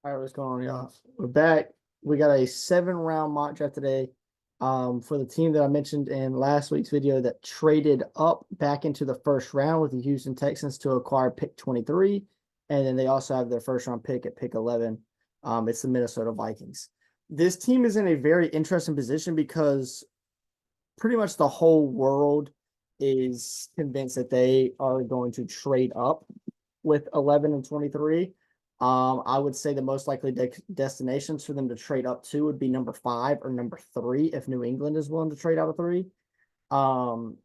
All right, what's going on, y'all? We're back. We got a 7 round mock draft today. For the team that I mentioned in last week's video that traded up back into the first round with the Houston Texans to acquire pick 23. And then they also have their first round pick at pick 11. It's the Minnesota Vikings. This team is in a very interesting position because pretty much the whole world is convinced that they are going to trade up with 11 and 23. I would say the most likely destinations for them to trade up to would be number 5 or number 3 if New England is willing to trade out of 3. Um,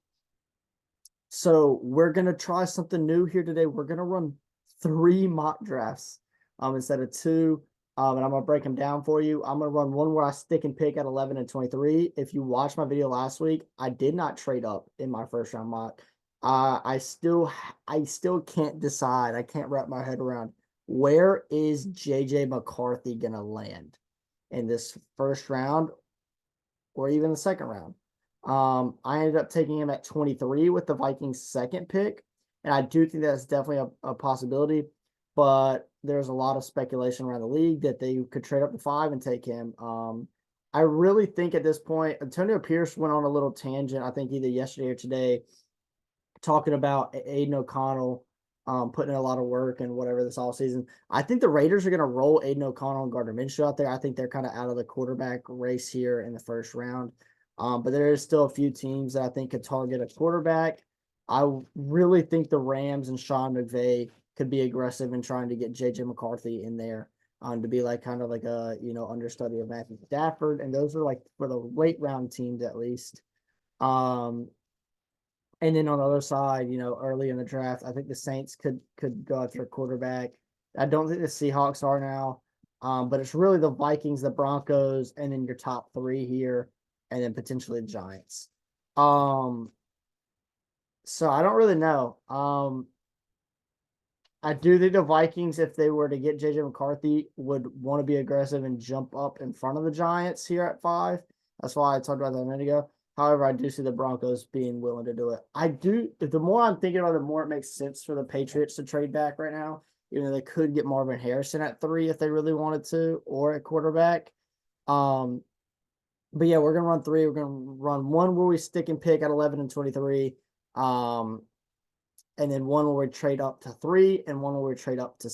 so we're gonna try something new here today. We're gonna run 3 mock drafts instead of 2. And I'm gonna break them down for you. I'm gonna run one where I stick and pick at 11 and 23. If you watched my video last week, I did not trade up in my first round mock. I still can't decide. I can't wrap my head around where is JJ McCarthy gonna land in this first round or even the second round. I ended up taking him at 23 with the Vikings' second pick, and I do think that's definitely a possibility. But there's a lot of speculation around the league that they could trade up to 5 and take him. I really think at this point, Antonio Pierce went on a little tangent, I think either yesterday or today, talking about Aiden O'Connell putting in a lot of work and whatever this all season. I think the Raiders are going to roll Aiden O'Connell and Gardner Minshew out there. I think they're kind of out of the quarterback race here in the first round. But there is still a few teams that I think could target a quarterback. I really think the Rams and Sean McVay could be aggressive in trying to get JJ McCarthy in there to be like kind of like a understudy of Matthew Stafford. And those are like for the late round teams at least. And then on the other side, early in the draft, I think the Saints could go after a quarterback. I don't think the Seahawks are now, but it's really the Vikings, the Broncos, and then your top 3 here, and then potentially the Giants. So I don't really know. I do think the Vikings, if they were to get JJ McCarthy, would want to be aggressive and jump up in front of the Giants here at 5. That's why I talked about that a minute ago. However, I do see the Broncos being willing to do it. The more I'm thinking about it, the more it makes sense for the Patriots to trade back right now. They could get Marvin Harrison at 3 if they really wanted to, or at quarterback. But yeah, we're gonna run 3. We're gonna run one where we stick and pick at 11 and 23. And then one where we trade up to 3, and one where we trade up to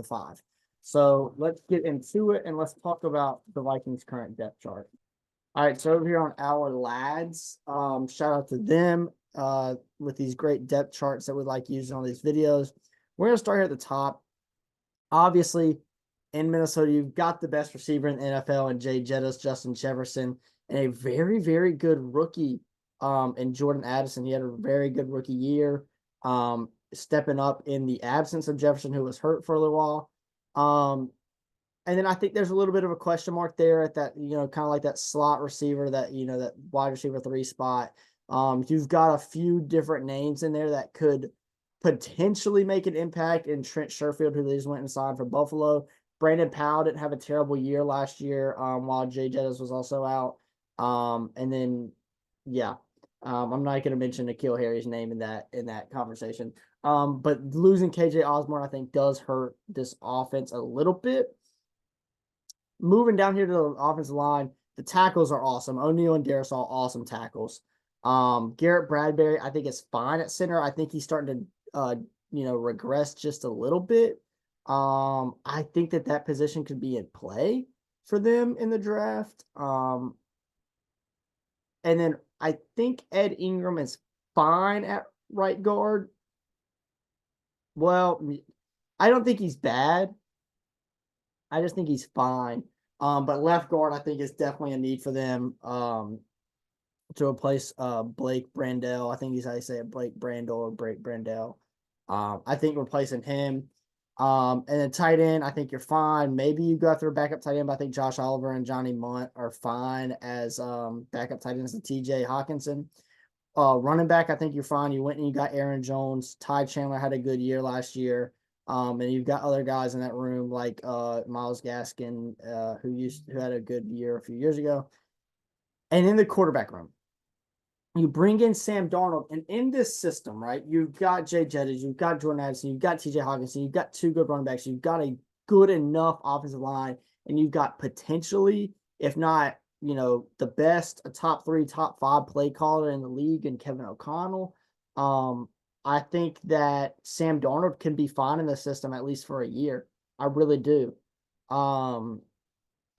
5. So let's get into it and let's talk about the Vikings' current depth chart. All right, so over here on Our Lads, shout out to them with these great depth charts that we like using on these videos. We're gonna start here at the top. Obviously, in Minnesota, you've got the best receiver in the NFL in Jay Jettis, Justin Jefferson, and a very, very good rookie in Jordan Addison. He had a very good rookie year, stepping up in the absence of Jefferson, who was hurt for a little while. And then I think there's a little bit of a question mark there at that, kind of like that slot receiver, that, that wide receiver 3 spot. You've got a few different names in there that could potentially make an impact in Trent Sherfield, who they just went and signed for Buffalo. Brandon Powell didn't have a terrible year last year while Jay Jettis was also out. And then, yeah, I'm not going to mention N'Keal Harry's name in that conversation. But losing KJ Osborne, I think, does hurt this offense a little bit. Moving down here to the offensive line, the tackles are awesome. O'Neal and Darisaw, awesome tackles. Garrett Bradbury, I think, is fine at center. I think he's starting to, regress just a little bit. I think that position could be in play for them in the draft. And then I think Ed Ingram is fine at right guard. Well, I don't think he's bad. I just think he's fine. But left guard, I think, is definitely a need for them to replace Blake Brandel. I think he's how you say it, Blake Brandel or Blake Brandel. I think replacing him. And then tight end, I think you're fine. Maybe you go after a backup tight end, but I think Josh Oliver and Johnny Munt are fine as backup tight ends to TJ Hawkinson. Running back, I think you're fine. You went and you got Aaron Jones. Ty Chandler had a good year last year. And you've got other guys in that room like Myles Gaskin, who had a good year a few years ago. And in the quarterback room, you bring in Sam Darnold, and in this system, right, you've got Jay Jettis, you've got Jordan Addison, you've got TJ Hawkinson, you've got 2 good running backs, you've got a good enough offensive line, and you've got potentially, if not, the best, a top 3, top 5 play caller in the league in Kevin O'Connell. I think that Sam Darnold can be fine in the system at least for a year. I really do. And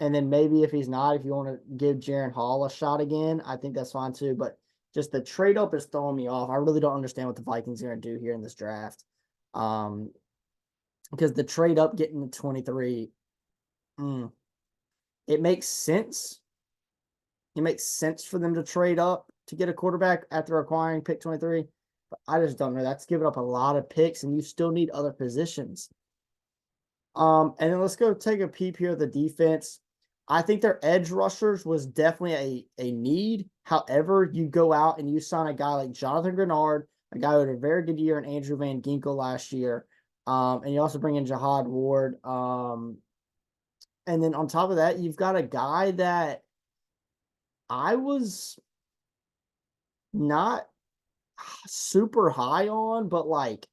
then maybe if he's not, if you want to give Jaren Hall a shot again, I think that's fine too. But just the trade up is throwing me off. I really don't understand what the Vikings are going to do here in this draft. Because the trade up getting to 23, it makes sense. It makes sense for them to trade up to get a quarterback after acquiring pick 23. But I just don't know. That's giving up a lot of picks, and you still need other positions. And then let's go take a peep here at the defense. I think their edge rushers was definitely a need. However, you go out and you sign a guy like Jonathan Grenard, a guy who had a very good year in Andrew Van Ginkel last year. And you also bring in Jihad Ward. And then on top of that, you've got a guy that I was not super high on, but like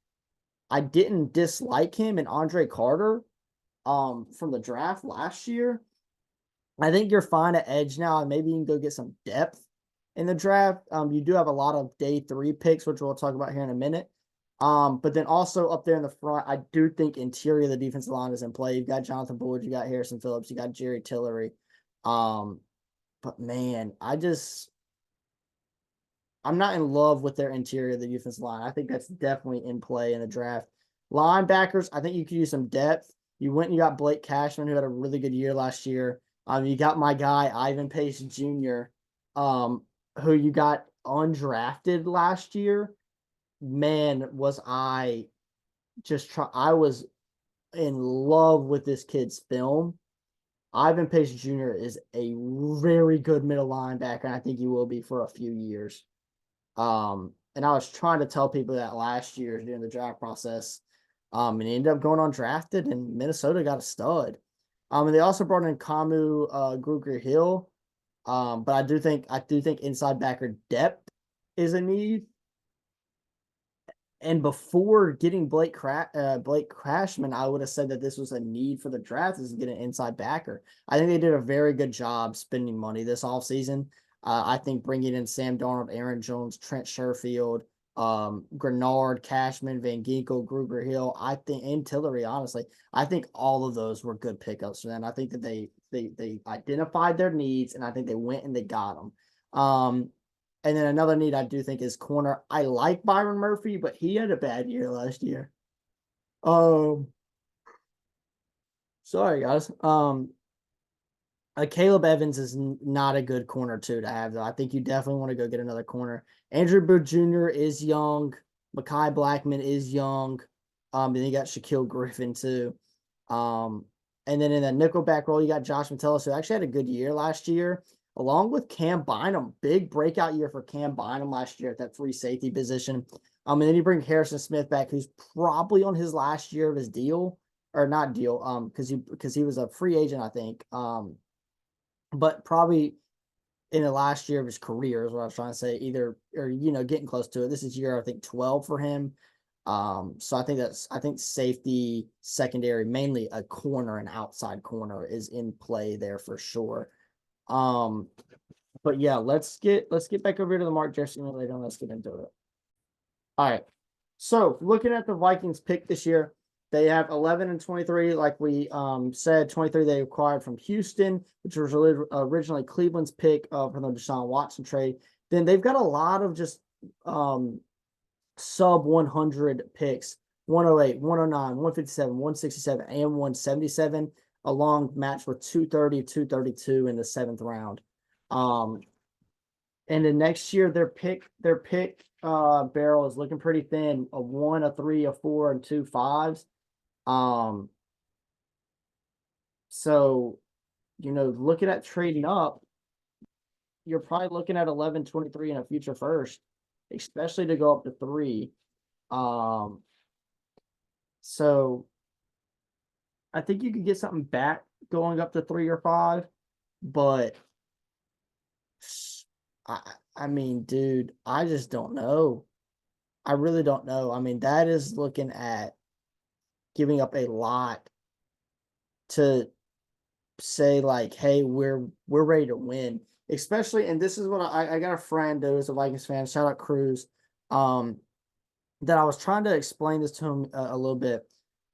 I didn't dislike him, and Andre Carter from the draft last year. I think you're fine at edge now, and maybe you can go get some depth in the draft. You do have a lot of day 3 picks, which we'll talk about here in a minute. But then also up there in the front, I do think interior of the defensive line is in play. You've got Jonathan Bullard, you got Harrison Phillips, you got Jerry Tillery. But man, I'm not in love with their interior of the defensive line. I think that's definitely in play in the draft. Linebackers, I think you could use some depth. You went and you got Blake Cashman, who had a really good year last year. You got my guy, Ivan Pace Jr., who you got undrafted last year. Man, was I I was in love with this kid's film. Ivan Pace Jr. is a very good middle linebacker, and I think he will be for a few years. And I was trying to tell people that last year during the draft process. And he ended up going undrafted, and Minnesota got a stud. And they also brought in Kamu Gruger Hill. But I do think inside backer depth is a need. And before getting Blake Crashman, I would have said that this was a need for the draft, is to get an inside backer. I think they did a very good job spending money this offseason. I think bringing in Sam Darnold, Aaron Jones, Trent Sherfield, Grenard, Cashman, Van Ginkel, Gruber Hill, and Tillery, honestly, I think all of those were good pickups for them. I think that they identified their needs, and I think they went and they got them. And then another need I do think is corner. I like Byron Murphy, but he had a bad year last year. Sorry guys. Caleb Evans is not a good corner to have, though. I think you definitely want to go get another corner. Andrew Booth Jr. is young. Mekhi Blackman is young. And you got Shaquille Griffin too. And then in the nickelback role, you got Josh Metellus, who actually had a good year last year, along with Cam Bynum. Big breakout year for Cam Bynum last year at that free safety position. And then you bring Harrison Smith back, who's probably on his last year of his deal, or not deal, because he was a free agent, I think. But probably in the last year of his career is what I was trying to say, getting close to it. This is year, I think, 12 for him. So I think safety, secondary, mainly a corner and outside corner is in play there for sure. But yeah, let's get back over to the Mark Jefferson later and let's get into it. All right. So looking at the Vikings pick this year, they have 11 and 23, like we said. 23 they acquired from Houston, which was originally Cleveland's pick from the Deshaun Watson trade. Then they've got a lot of just sub 100 picks: 108, 109, 157, 167, and 177, along matched with 230, 232 in the 7th round. And then next year their pick barrel is looking pretty thin: a 1, a 3, a 4, and 2 5s. So, looking at trading up, you're probably looking at 11, 23 in a future first, especially to go up to 3. So I think you could get something back going up to 3 or 5, but I mean, dude, I just don't know. I really don't know. I mean, that is looking at giving up a lot to say like, hey, we're ready to win. Especially, and this is what I got a friend who is a Vikings fan. Shout out Cruz. That I was trying to explain this to him a little bit.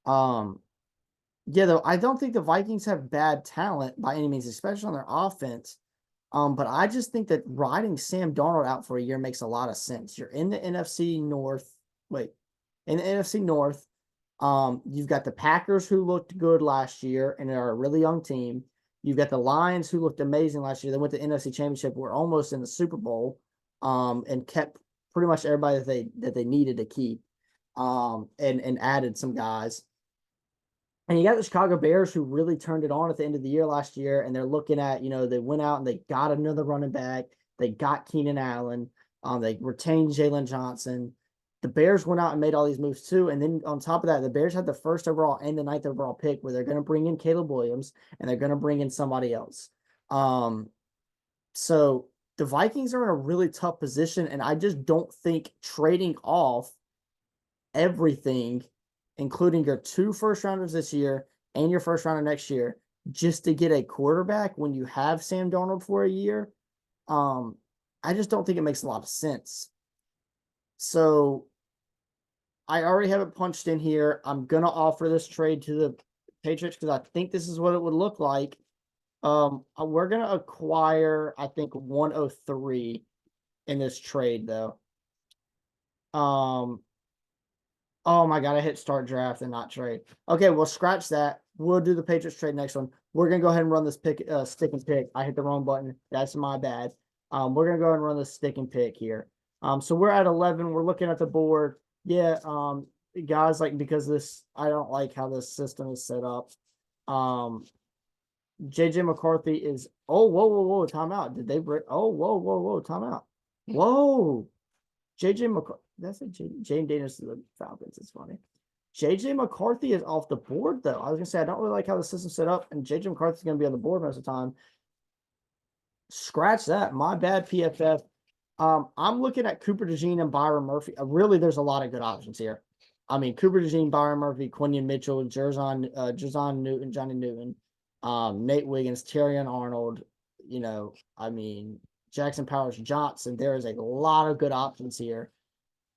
Yeah, though I don't think the Vikings have bad talent by any means, especially on their offense. But I just think that riding Sam Darnold out for a year makes a lot of sense. You're in the NFC North. Wait, in the NFC North, you've got the Packers who looked good last year and are a really young team. You've got the Lions who looked amazing last year. They went to the NFC Championship, were almost in the Super Bowl, and kept pretty much everybody that they needed to keep, and added some guys. And you got the Chicago Bears who really turned it on at the end of the year last year, and they're looking at, they went out and they got another running back. They got Keenan Allen. They retained Jalen Johnson. The Bears went out and made all these moves too. And then on top of that, the Bears had the first overall and the 9th overall pick where they're going to bring in Caleb Williams and they're going to bring in somebody else. So the Vikings are in a really tough position, and I just don't think trading off everything, including your 2 first rounders this year and your first rounder next year, just to get a quarterback when you have Sam Darnold for a year, I just don't think it makes a lot of sense. So I already have it punched in here. I'm going to offer this trade to the Patriots because I think this is what it would look like. We're going to acquire, I think, 103 in this trade, though. Oh my God, I hit start draft and not trade. Okay, well, scratch that. We'll do the Patriots trade next one. We're going to go ahead and run this stick and pick. I hit the wrong button. That's my bad. We're going to go ahead and run the stick and pick here. So we're at 11. We're looking at the board. Yeah, guys, because this, I don't like how this system is set up. JJ McCarthy is, whoa, timeout. Did they break? Oh, whoa, timeout. Whoa. JJ McCarthy. That's a James Daniels to the Falcons. It's funny. JJ McCarthy is off the board, though. I was gonna say I don't really like how the system's set up, and JJ McCarthy is gonna be on the board most of the time. Scratch that. My bad, PFF. I'm looking at Cooper DeJean and Byron Murphy. Really, there's a lot of good options here. I mean, Cooper DeJean, Byron Murphy, Quinion Mitchell, Jerzon Newton, Johnny Newton, Nate Wiggins, Terrion Arnold. Jackson Powers Johnson. There is a lot of good options here.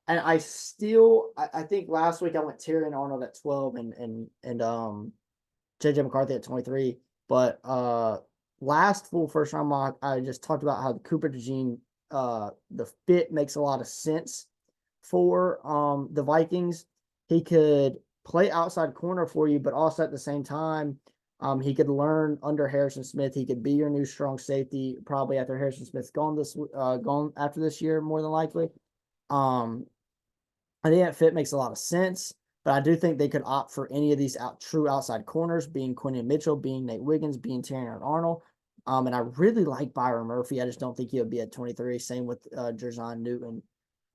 And I think last week I went Terrion Arnold at 12 and JJ McCarthy at 23. But last full first round mock, I just talked about how the Cooper DeJean, the fit makes a lot of sense for the Vikings. He could play outside corner for you, but also at the same time, he could learn under Harrison Smith. He could be your new strong safety probably after Harrison Smith's gone after this year, more than likely. I think that fit makes a lot of sense, but I do think they could opt for any of these true outside corners, being Quinion Mitchell, being Nate Wiggins, being Terrion Arnold. And I really like Byron Murphy. I just don't think he'll be at 23. Same with Jerzon Newton.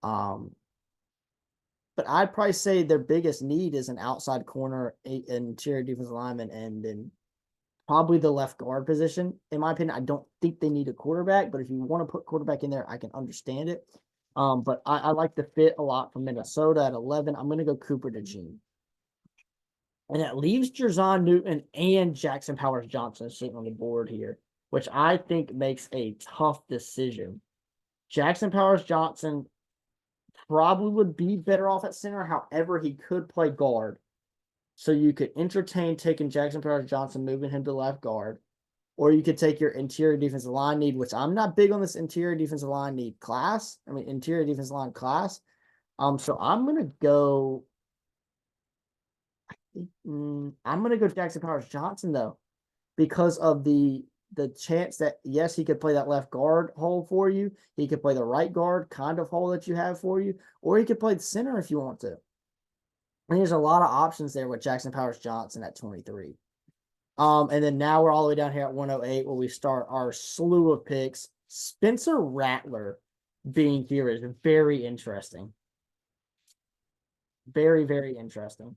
But I'd probably say their biggest need is an outside corner, interior defensive lineman, and then probably the left guard position. In my opinion, I don't think they need a quarterback, but if you want to put quarterback in there, I can understand it. But I like the fit a lot from Minnesota at 11. I'm going to go Cooper DeJean. And it leaves Jerzon Newton and Jackson Powers Johnson sitting on the board here, which I think makes a tough decision. Jackson Powers Johnson probably would be better off at center. However, he could play guard. So you could entertain taking Jackson Powers Johnson, moving him to left guard. Or you could take your interior defensive line need, which I'm not big on this interior defensive line need class. Interior defensive line class. So I'm going to go Jackson Powers Johnson, though, because of the chance that, yes, he could play that left guard hole for you. He could play the right guard kind of hole that you have for you, or he could play the center if you want to. And there's a lot of options there with Jackson Powers Johnson at 23. And then now we're all the way down here at 108 where we start our slew of picks. Spencer Rattler being here is very interesting. Very, very interesting.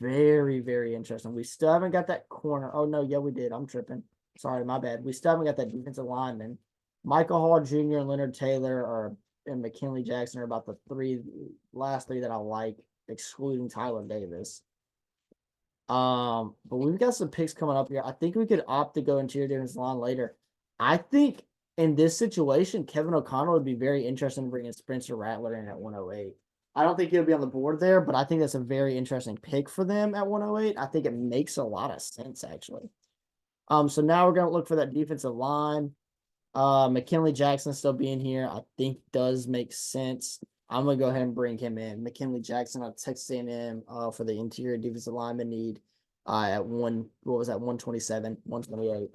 Very, very interesting. We still haven't got that corner. Oh, no, yeah, we did. I'm tripping. Sorry, my bad. We still haven't got that defensive lineman. Michael Hall Jr. and Leonard Taylor and McKinley Jackson are about the last three that I like, excluding Tyler Davis. But we've got some picks coming up here. I think we could opt to go interior defensive line later. I think in this situation, Kevin O'Connell would be very interested in bringing Spencer Rattler in at 108. I don't think he'll be on the board there, but I think that's a very interesting pick for them at 108. I think it makes a lot of sense, actually. So now we're going to look for that defensive line. McKinley Jackson still being here, I think does make sense. I'm gonna go ahead and bring him in. McKinley Jackson out of Texas A&M for the interior defensive lineman need at 127, 128.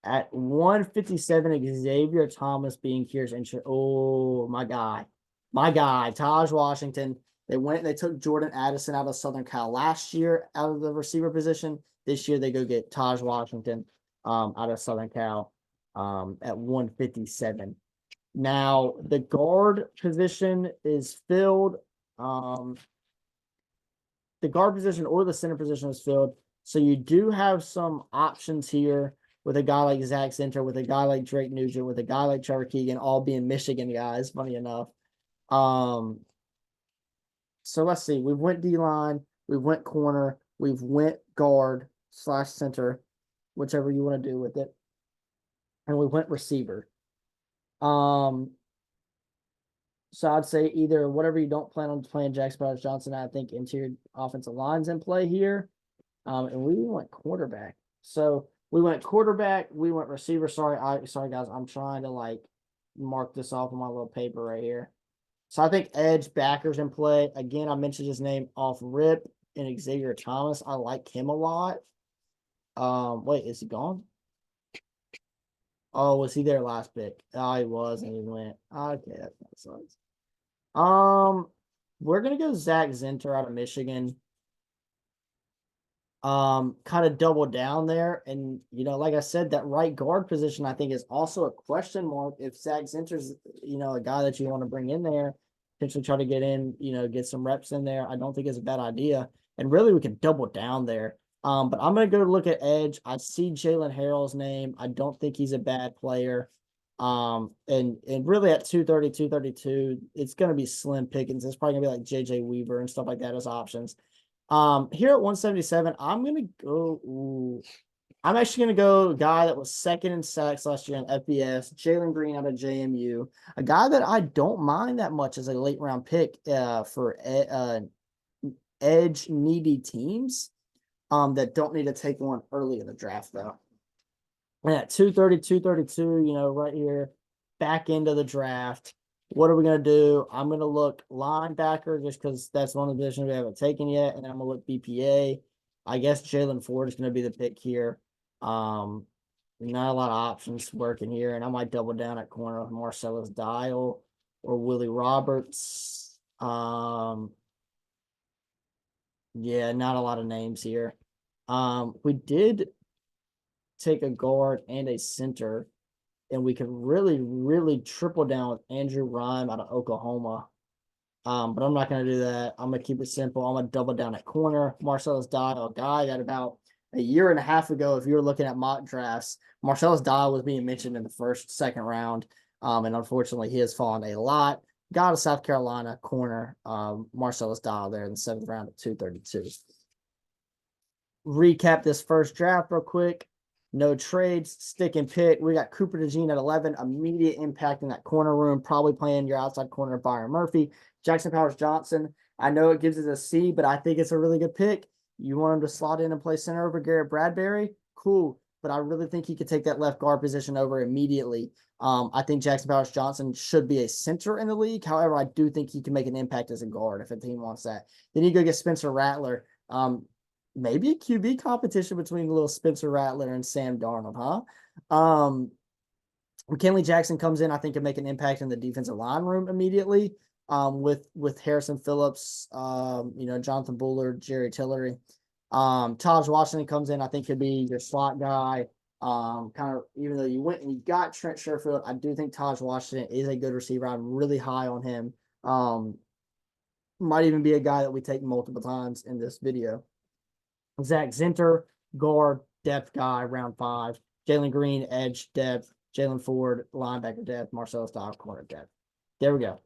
At 157, Xavier Thomas being here's interesting. Oh, my guy, Taj Washington. They took Jordan Addison out of Southern Cal last year out of the receiver position. This year they go get Taj Washington out of Southern Cal at 157. Now the guard position is filled. The guard position or the center position is filled. So you do have some options here with a guy like Zach Center, with a guy like Drake Nugent, with a guy like Trevor Keegan, all being Michigan guys, funny enough. So let's see. We went D-line, we went corner, we've went guard / center, whichever you want to do with it. And we went receiver. So I'd say either whatever you don't plan on playing Jack Sparrows Johnson, I think interior offensive line's in play here. And we went quarterback. So we went quarterback, we went receiver. Sorry guys, I'm trying to like mark this off on my little paper right here. So I think edge backers in play. Again, I mentioned his name off rip and Xavier Thomas. I like him a lot. Wait, is he gone? Oh, was he there last pick? Oh, he was, and he went. Okay, that sucks. We're gonna go Zach Zenter out of Michigan. Kind of double down there, and like I said, that right guard position I think is also a question mark. If Zach Zenter's, a guy that you want to bring in there, potentially try to get in, get some reps in there. I don't think it's a bad idea, and really we could double down there. But I'm gonna go look at edge. I see Jalen Harrell's name. I don't think he's a bad player. And really at 230, 232, it's gonna be slim pickings. It's probably gonna be like JJ Weaver and stuff like that as options. Here at 177, I'm gonna go. I'm actually gonna go a guy that was second in sacks last year in FBS, Jalen Green out of JMU, a guy that I don't mind that much as a late round pick for edge needy teams that don't need to take one early in the draft though. And at 230, 232, right here, back into the draft. What are we going to do? I'm going to look linebacker just because that's one of the positions we haven't taken yet. And I'm going to look BPA. I guess Jalen Ford is going to be the pick here. Not a lot of options working here. And I might double down at corner with Marcellus Dial or Willie Roberts. Yeah, not a lot of names here. We did take a guard and a center, and we could really, really triple down with Andrew Rhyme out of Oklahoma. But I'm not going to do that. I'm going to keep it simple. I'm going to double down at corner. Marcellus Dial, a guy that about a year and a half ago, if you were looking at mock drafts, Marcellus Dial was being mentioned in the second round. And unfortunately, he has fallen a lot. Got out of South Carolina, corner, Marcellus Dial there in the 7th round at 232. Recap this first draft real quick. No trades, stick and pick. We got Cooper DeJean at 11, immediate impact in that corner room, probably playing your outside corner, Byron Murphy. Jackson Powers Johnson, I know it gives it a C, but I think it's a really good pick. You want him to slot in and play center over Garrett Bradbury? Cool, but I really think he could take that left guard position over immediately. I think Jackson Powers Johnson should be a center in the league. However, I do think he can make an impact as a guard if a team wants that. Then you go get Spencer Rattler. Maybe a QB competition between little Spencer Rattler and Sam Darnold, huh? McKinley Jackson comes in, I think, can make an impact in the defensive line room immediately. With Harrison Phillips, Jonathan Bullard, Jerry Tillery. Taj Washington comes in, I think could be your slot guy. Kind of, even though you went and you got Trent Sherfield, I do think Taj Washington is a good receiver. I'm really high on him. Might even be a guy that we take multiple times in this video. Zach Zenter, guard, depth guy, round 5. Jalen Green, edge, depth. Jalen Ford, linebacker, depth. Marcellus Dial, corner, depth. There we go.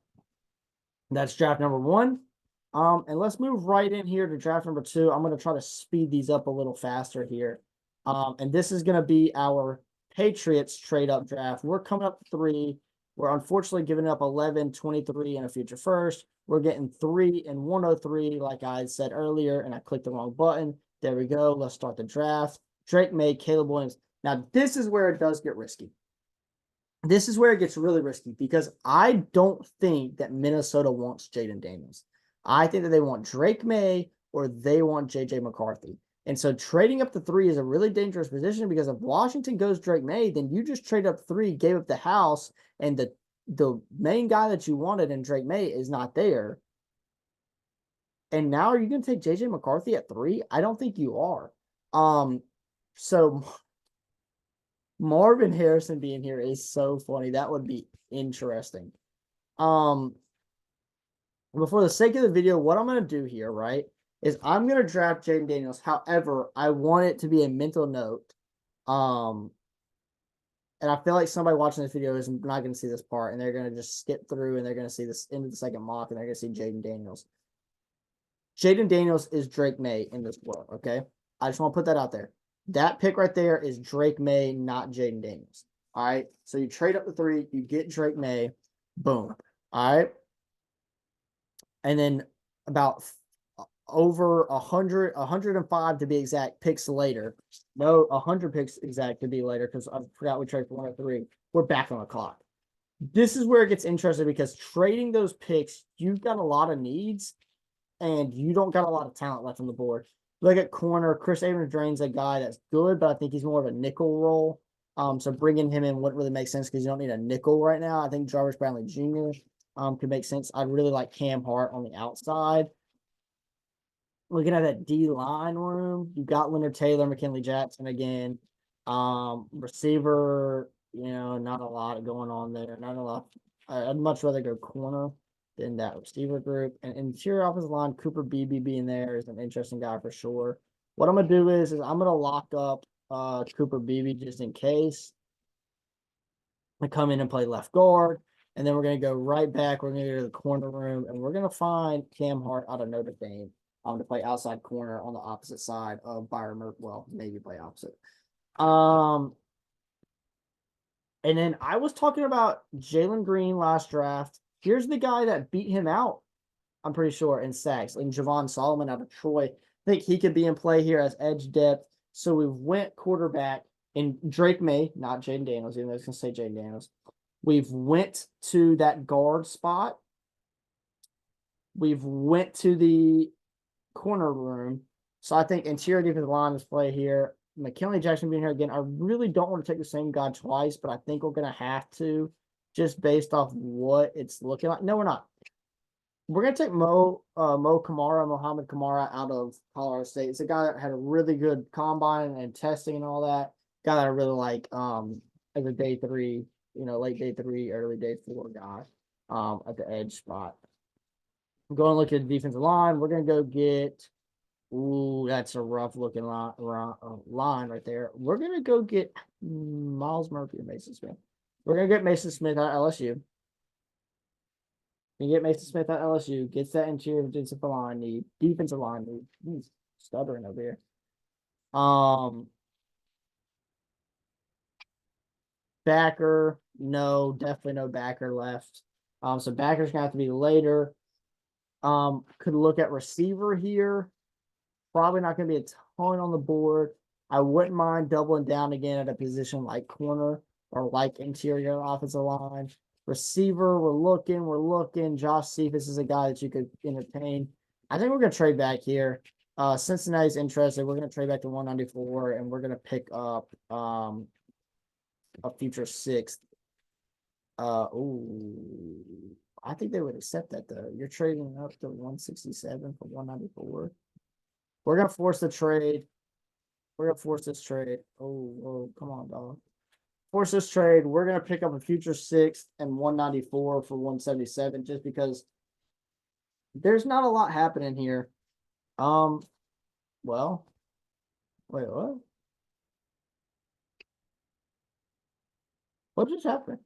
That's draft number 1. And let's move right in here to draft number 2. I'm going to try to speed these up a little faster here. And this is going to be our Patriots trade up draft. We're coming up to 3. We're unfortunately giving up 11, 23, and a future first. We're getting 3 and 103, like I said earlier, and I clicked the wrong button. There we go. Let's start the draft. Drake Maye, Caleb Williams. Now, this is where it does get risky. This is where it gets really risky because I don't think that Minnesota wants Jaden Daniels. I think that they want Drake Maye or they want JJ McCarthy. And so trading up to 3 is a really dangerous position because if Washington goes Drake Maye, then you just trade up 3, gave up the house, and the main guy that you wanted in Drake Maye is not there. And now are you going to take JJ McCarthy at 3? I don't think you are. So Marvin Harrison being here is so funny. That would be interesting. But for the sake of the video, what I'm going to do here, right, is I'm going to draft Jaden Daniels. However, I want it to be a mental note. And I feel like somebody watching this video is not going to see this part, and they're going to just skip through, and they're going to see this into the second mock, and they're going to see Jaden Daniels. Jaden Daniels is Drake Maye in this world, okay? I just want to put that out there. That pick right there is Drake Maye, not Jaden Daniels. All right. So you trade up to 3, you get Drake Maye, boom. All right. And then about over 105 to be exact picks later. No, 100 picks exact to be later because I forgot we traded for 103. We're back on the clock. This is where it gets interesting because trading those picks, you've got a lot of needs and you don't got a lot of talent left on the board. Look at corner. Chris Abrams-Drain's a guy that's good, but I think he's more of a nickel role. So bringing him in wouldn't really make sense because you don't need a nickel right now. I think Jarvis Brownlee Jr. Could make sense. I really like Cam Hart on the outside. Looking at that D line room, you got Leonard Taylor, McKinley Jackson again. Receiver, not a lot going on there. Not a lot. I'd much rather go corner than that receiver group. And interior offensive line, Cooper Beebe being there is an interesting guy for sure. What I'm gonna do is I'm gonna lock up Cooper Beebe just in case. I come in and play left guard, and then we're gonna go right back. We're gonna go to the corner room, and we're gonna find Cam Hart out of Notre Dame to play outside corner on the opposite side of Byron Murphy. Well, maybe play opposite. And then I was talking about Jalen Green last draft. Here's the guy that beat him out, I'm pretty sure, in sacks, and Javon Solomon out of Troy. I think he could be in play here as edge depth. So we went quarterback in Drake Maye, not Jaden Daniels, even though I was going to say Jaden Daniels. We've went to that guard spot. We've went to the corner room. So I think interior defensive line is play here. McKinley Jackson being here again. I really don't want to take the same guy twice, but I think we're going to have to just based off what it's looking like. No, we're not. We're going to take Mohamed Kamara out of Colorado State. It's a guy that had a really good combine and testing and all that. Guy that I really like as a day 3, late day 3, early day 4 guy at the edge spot. Go and look at the defensive line. We're going to go get that's a rough looking line right there. We're going to go get Miles Murphy and Mason Smith. We're going to get Mason Smith at LSU. You get Mason Smith at LSU, gets that interior defensive line need. He's stuttering over here. Backer, no, definitely no backer left. So backer's gonna have to be later. Could look at receiver here. Probably not gonna be a ton on the board. I wouldn't mind doubling down again at a position like corner or like interior offensive line. Receiver, we're looking. Josh Cephas is a guy that you could entertain. I think we're going to trade back here. Cincinnati's interested. We're going to trade back to 194, and we're going to pick up a future 6th. I think they would accept that, though. You're trading up to 167 for 194. We're going to force the trade. We're going to force this trade. Oh, come on, dog. Force this trade. We're going to pick up a future 6th and 194 for 177 just because there's not a lot happening here. Well, wait, what? What just happened?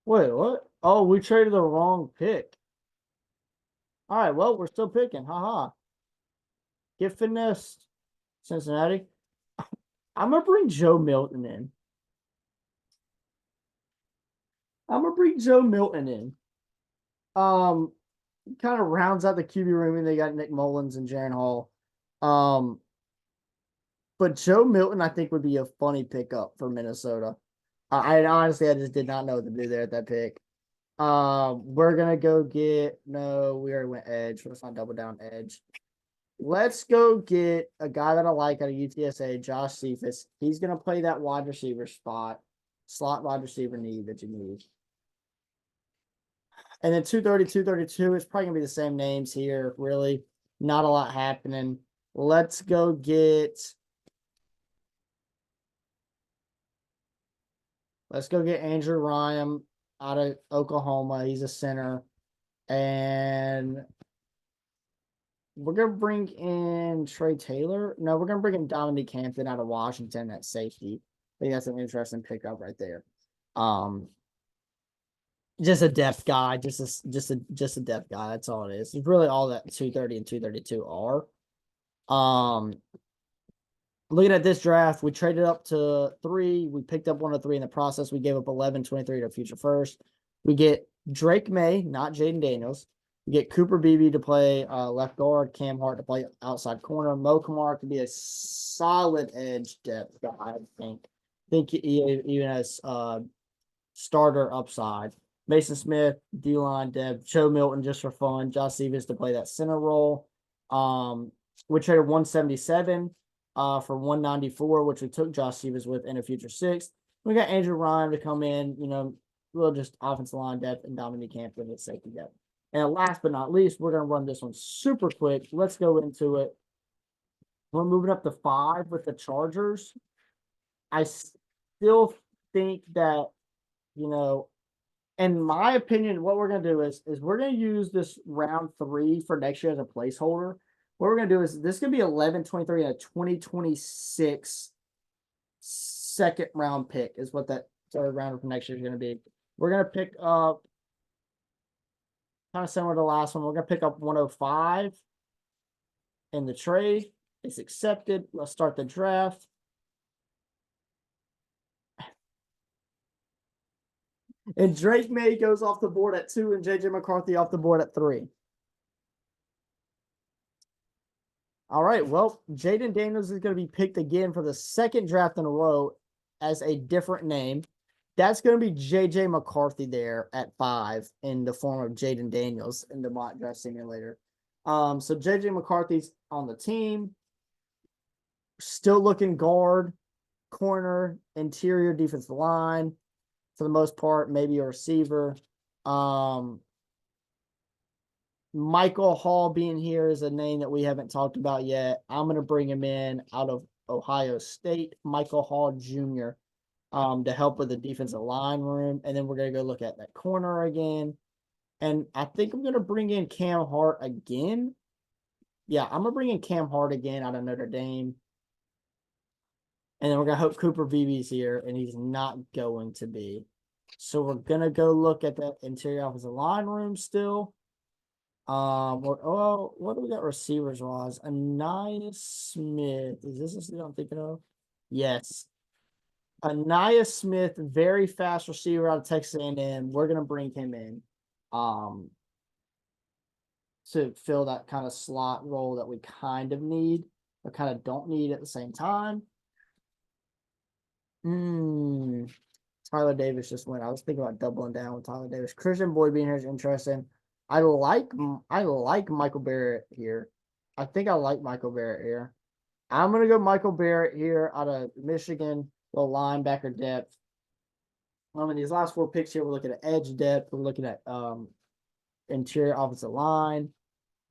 Wait, what? Oh, we traded the wrong pick. All right, well, we're still picking. Haha. Get finessed, Cincinnati. I'm gonna bring Joe Milton in. I'm gonna bring Joe Milton in. Um, Kind of rounds out the QB room, and they got Nick Mullins and Jaron Hall. Um, but Joe Milton, I think, would be a funny pickup for Minnesota. I honestly, I just did not know what to do there at that pick. We're gonna go get no, we already went edge. Let's not double down edge. Let's go get a guy that I like out of UTSA, Josh Cephas. He's gonna play that wide receiver spot, slot wide receiver need that you need. And then 230, 232 is probably gonna be the same names here, really. Not a lot happening. Let's go get Andrew Ryan out of Oklahoma. He's a center. And we're gonna bring in Trey Taylor. No, we're gonna bring in Dominique Hampton out of Washington at safety. I think that's an interesting pickup right there. Um, just a depth guy, just a depth guy. That's all it is. It's really all that 230 and 232 are. Um, Looking at this draft, we traded up to 3. We picked up 1 of 3 in the process. We gave up 11, 23 to future first. We get Drake May, not Jaden Daniels. We get Cooper Beebe to play left guard, Cam Hart to play outside corner, Mo Kamara to be a solid edge depth guy, I think. I think he even has starter upside. Mason Smith, D-line depth, Joe Milton just for fun, Josh Stevens to play that center role. We traded 177 for 194, which we took Josh Stevens with in a future 6th. We got Andrew Ryan to come in, little just offensive line depth and Dominique Hampton at safety depth. And last but not least, we're going to run this one super quick. Let's go into it. We're moving up to 5 with the Chargers. I still think that, in my opinion, what we're going to do is we're going to use this round 3 for next year as a placeholder. What we're going to do is this is going to be 11, 23, and a 2026 second round pick is what that third round for next year is going to be. We're going to pick up kind of similar to the last one. We're going to pick up 105 in the trade. It's accepted. Let's start the draft. And Drake May goes off the board at 2 and JJ McCarthy off the board at 3. All right. Well, Jaden Daniels is going to be picked again for the second draft in a row as a different name. That's going to be JJ McCarthy there at 5 in the form of Jaden Daniels in the mock draft simulator. So JJ McCarthy's on the team. Still looking guard, corner, interior defensive line for the most part, maybe a receiver. Michael Hall being here is a name that we haven't talked about yet. I'm going to bring him in out of Ohio State, Michael Hall Jr., to help with the defensive line room. And then we're going to go look at that corner again. And I think I'm going to bring in Cam Hart again. Yeah, I'm going to bring in Cam Hart again out of Notre Dame. And then we're going to hope Cooper Beebe's here, and he's not going to be. So we're going to go look at that interior offensive line room still. What do we got receivers wise? Anaya Smith. Is this the I'm thinking of? Yes. Anaya Smith, very fast receiver out of Texas A&M. We're gonna bring him in, to fill that kind of slot role that we kind of need, but kind of don't need at the same time. Tyler Davis just went. I was thinking about doubling down with Tyler Davis. Christian Boyd being here is interesting. I like Michael Barrett here. I think I like Michael Barrett here. I'm gonna go Michael Barrett here out of Michigan, little linebacker depth. These last 4 picks here, we're looking at edge depth. We're looking at interior offensive line.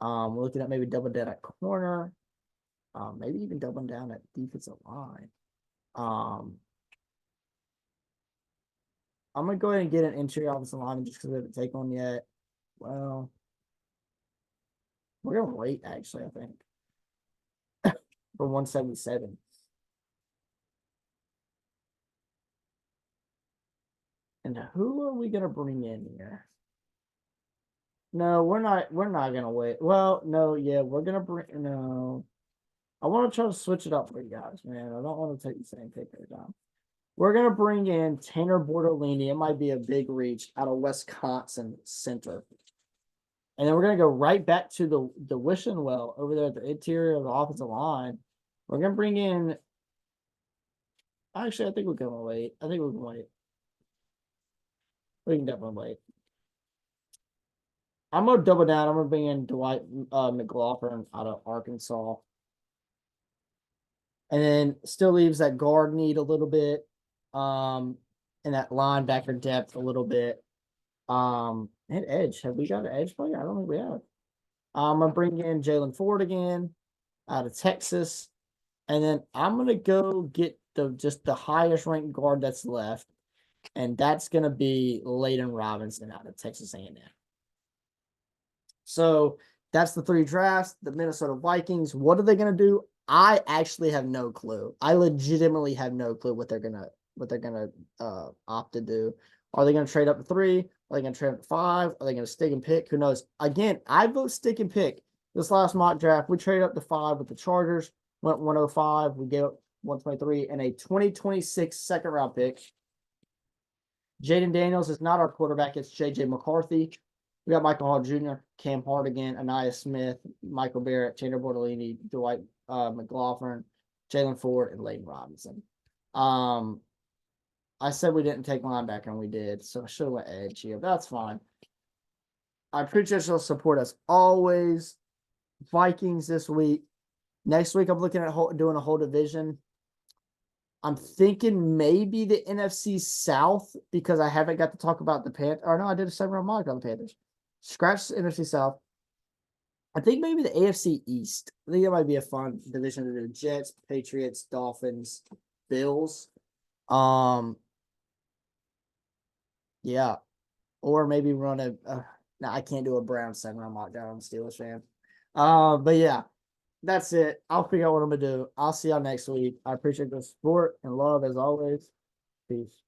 We're looking at maybe double down at corner. Maybe even doubling down at defensive line. I'm gonna go ahead and get an interior offensive lineman just because we haven't taken one yet. Well, we're gonna wait actually, I think. For 177. And who are we gonna bring in here? No, we're not gonna wait. Well, no, yeah, we're gonna bring no. I want to try to switch it up for you guys, man. I don't want to take the same pick every time. We're gonna bring in Tanner Bortolini. It might be a big reach out of Wisconsin Center. And then we're gonna go right back to the wishing well over there at the interior of the offensive line. We're gonna bring in. Actually, I think we're gonna wait. I think we can wait. We can definitely wait. I'm gonna double down. I'm gonna bring in Dwight McLaughlin out of Arkansas, and then still leaves that guard need a little bit, and that linebacker depth a little bit. And edge. Have we got an edge player? I don't think we have. I'm gonna bring in Jalen Ford again out of Texas, and then I'm gonna go get the highest ranked guard that's left, and that's gonna be Layden Robinson out of Texas A&M. So that's the 3 drafts. The Minnesota Vikings. What are they gonna do? I actually have no clue. I legitimately have no clue what they're gonna opt to do. Are they gonna trade up to 3? Are they gonna trade up to 5? Are they gonna stick and pick? Who knows? Again, I vote stick and pick. This last mock draft, we traded up to 5 with the Chargers, went 105. We gave up 123 and a 2026 second round pick. Jaden Daniels is not our quarterback. It's JJ McCarthy. We got Michael Hall Jr., Cam Hardigan, Anaya Smith, Michael Barrett, Tanner Bortolini, Dwight McLaughlin, Jalen Ford, and Layden Robinson. I said we didn't take linebacker, and we did, so I should have went edge here. That's fine. I appreciate your support as always. Vikings this week. Next week, I'm looking at doing a whole division. I'm thinking maybe the NFC South because I haven't got to talk about the Panthers. Or no, I did a 7-round mock on the Panthers. Scratch the NFC South. I think maybe the AFC East. I think that might be a fun division to do. Jets, Patriots, Dolphins, Bills. Yeah. Or maybe run a no, I can't do a Browns 7-round mock down. I'm a Steelers fan. But yeah, that's it. I'll figure out what I'm gonna do. I'll see y'all next week. I appreciate the support and love as always. Peace.